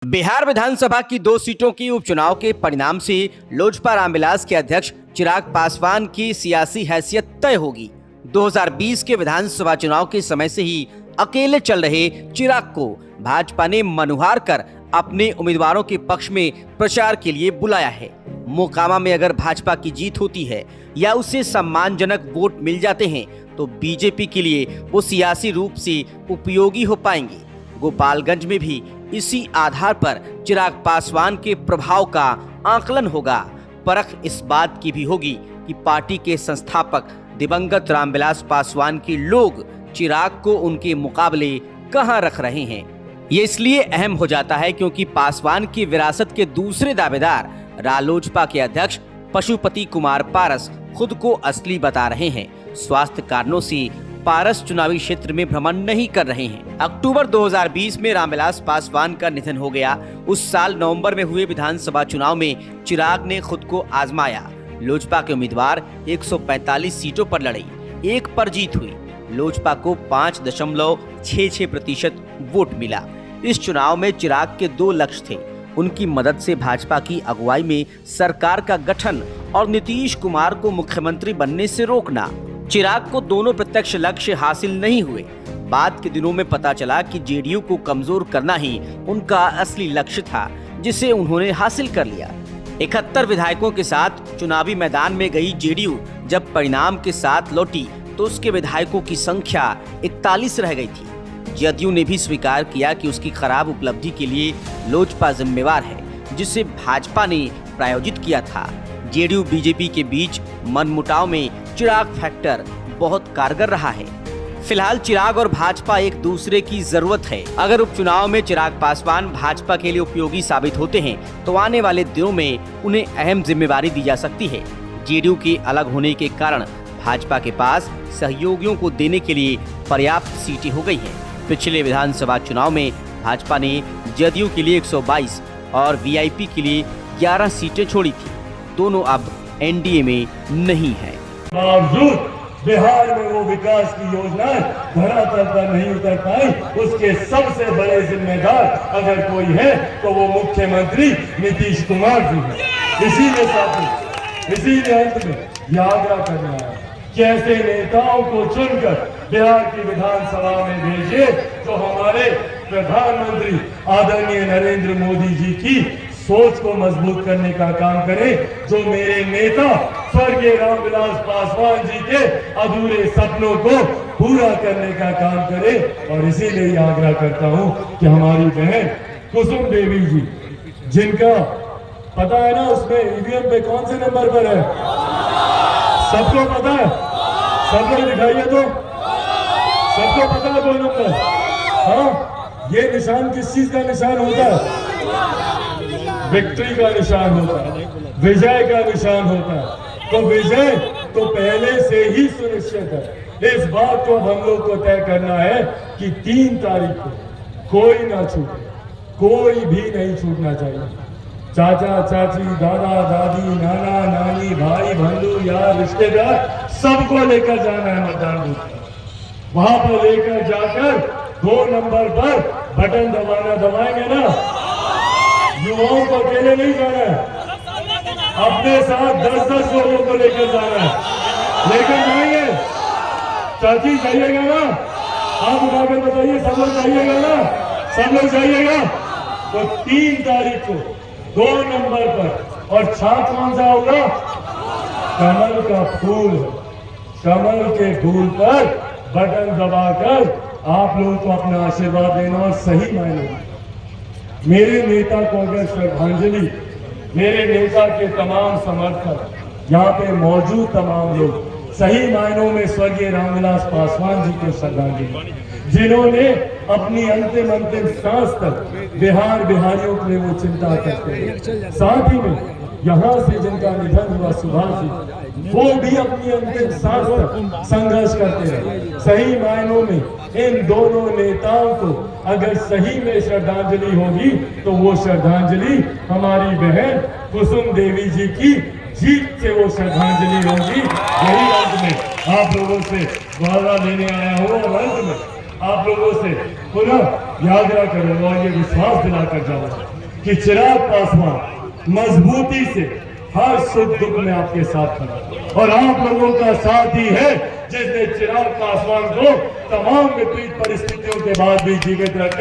बिहार विधानसभा की 2 सीटों की उपचुनाव के परिणाम से लोजपा रामविलास के अध्यक्ष चिराग पासवान की सियासी हैसियत तय होगी। 2020 के विधानसभा चुनाव के समय से ही अकेले चल रहे चिराग को भाजपा ने मनुहार कर अपने उम्मीदवारों के पक्ष में प्रचार के लिए बुलाया है। मोकामा में अगर भाजपा की जीत होती है या उसे सम्मानजनक वोट मिल जाते हैं तो बीजेपी के लिए वो सियासी रूप से उपयोगी हो पाएंगे। गोपालगंज में भी इसी आधार पर चिराग पासवान के प्रभाव का आकलन होगा। परख इस बात की भी होगी कि पार्टी के संस्थापक दिवंगत रामविलास पासवान के लोग चिराग को उनके मुकाबले कहां रख रहे हैं। ये इसलिए अहम हो जाता है क्योंकि पासवान की विरासत के दूसरे दावेदार रालोजपा के अध्यक्ष पशुपति कुमार पारस खुद को असली बता रहे हैं। स्वास्थ्य कारणों से पारस चुनावी क्षेत्र में भ्रमण नहीं कर रहे हैं। अक्टूबर 2020 में रामविलास पासवान का निधन हो गया। उस साल नवंबर में हुए विधानसभा चुनाव में चिराग ने खुद को आजमाया। लोजपा के उम्मीदवार 145 सीटों पर लड़े, एक पर जीत हुई। लोजपा को 5.66% वोट मिला। इस चुनाव में चिराग के 2 लक्ष्य थे, उनकी मदद से भाजपा की अगुवाई में सरकार का गठन और नीतीश कुमार को मुख्यमंत्री बनने से रोकना। चिराग को दोनों प्रत्यक्ष लक्ष्य हासिल नहीं हुए। बाद के दिनों में पता चला कि जेडीयू को कमजोर करना ही उनका असली लक्ष्य था, जिसे उन्होंने हासिल कर लिया। 71 विधायकों के साथ चुनावी मैदान में गई जेडीयू जब परिणाम के साथ लौटी तो उसके विधायकों की संख्या 41 रह गई थी। जदयू ने भी स्वीकार किया कि उसकी खराब उपलब्धि के लिए लोजपा जिम्मेवार है, जिसे भाजपा ने प्रायोजित किया था। जेडीयू बीजेपी के बीच मनमुटाव में चिराग फैक्टर बहुत कारगर रहा है। फिलहाल चिराग और भाजपा एक दूसरे की जरूरत है। अगर उपचुनाव में चिराग पासवान भाजपा के लिए उपयोगी साबित होते हैं तो आने वाले दिनों में उन्हें अहम जिम्मेवारी दी जा सकती है। जेडीयू के अलग होने के कारण भाजपा के पास सहयोगियों को देने के लिए पर्याप्त सीटें हो गई हैं। पिछले विधानसभा चुनाव में भाजपा ने जदयू के लिए 122 और वीआईपी के लिए 11 सीटें छोड़ी थी। दोनों अब एनडीए में नहीं है। बावजूद बिहार में वो विकास की योजनाएं धरातल पर नहीं उतर पाई। उसके सबसे बड़े जिम्मेदार अगर कोई है तो वो मुख्यमंत्री नीतीश कुमार जी है। इसीलिए साथी, इसीलिए अंत में यह आग्रह करना है कि ऐसे नेताओं को चुनकर बिहार की विधानसभा में भेजिए जो हमारे प्रधानमंत्री आदरणीय नरेंद्र मोदी जी की सोच को मजबूत करने का काम करें, जो मेरे नेता स्वर्गीय रामविलास पासवान जी के अधूरे सपनों को पूरा करने का काम करे। और इसीलिए आग्रह करता हूं कि हमारी बहन कुसुम देवी जी, जिनका पता है ना उसमें ईवीएम पे कौन से नंबर पर है, सबको पता है? सब लोग दिखाइए तो, सबको पता है 2 नंबर। हाँ, ये निशान किस चीज का निशान होता है? विक्ट्री का निशान होता है, विजय का निशान होता है। तो विजय तो पहले से ही सुनिश्चित है। इस बात को हम लोग को तय करना है कि 3 तारीख को कोई ना छूटे, कोई भी नहीं छूटना चाहिए। चाचा चाची, दादा दादी, नाना नानी, भाई बंधु, यार, रिश्तेदार, सबको लेकर जाना है मतदान बूथ पर। वहां पर लेकर जाकर 2 नंबर पर बटन दबाएंगे ना। युवाओं को अकेले नहीं जाना है, अपने साथ 10-10 लोगों को लेकर जाना है। लेकर जाएंगे? चाची जाइएगा ना? आप उठाकर बताइए, सब लोग जाइएगा ना? सब लोग जाइएगा? तो 3 तारीख को 2 नंबर पर। और छाप कौन सा होगा? कमल का फूल। कमल के फूल पर बटन दबाकर आप लोगों को अपना आशीर्वाद देना। और सही मायने में मेरे नेता को अगर श्रद्धांजलि, मेरे नेता के तमाम समर्थक, यहाँ पे मौजूद तमाम लोग सही मायनों में स्वर्गीय रामविलास पासवान जी को श्रद्धांजलि, जिन्होंने अपनी अंतिम सांस तक बिहारियों के लिए वो चिंता करते हैं। साथ ही में यहाँ से जिनका निधन हुआ सुभाष जी, वो भी अपनी अंतिम सांस तक संघर्ष करते रहे। सही मायनों में इन दोनों नेताओं को अगर सही में श्रद्धांजलि होगी तो वो श्रद्धांजलि हमारी बहन कुसुम देवी जी की जीत से वो श्रद्धांजलि होगी। यही अंत में आप लोगों से वादा लेने आया हूँ। और अंत में आप लोगों से पुनः यादरा करूंगा और ये विश्वास दिलाकर जाऊंगा कि चिराग पासवान मजबूती से हर सुख दुख में आपके साथ खड़ा और आप लोगों का साथ ही है जिसने चिराग पासवान को तमाम विपरीत परिस्थितियों के बाद भी जीवित रखा।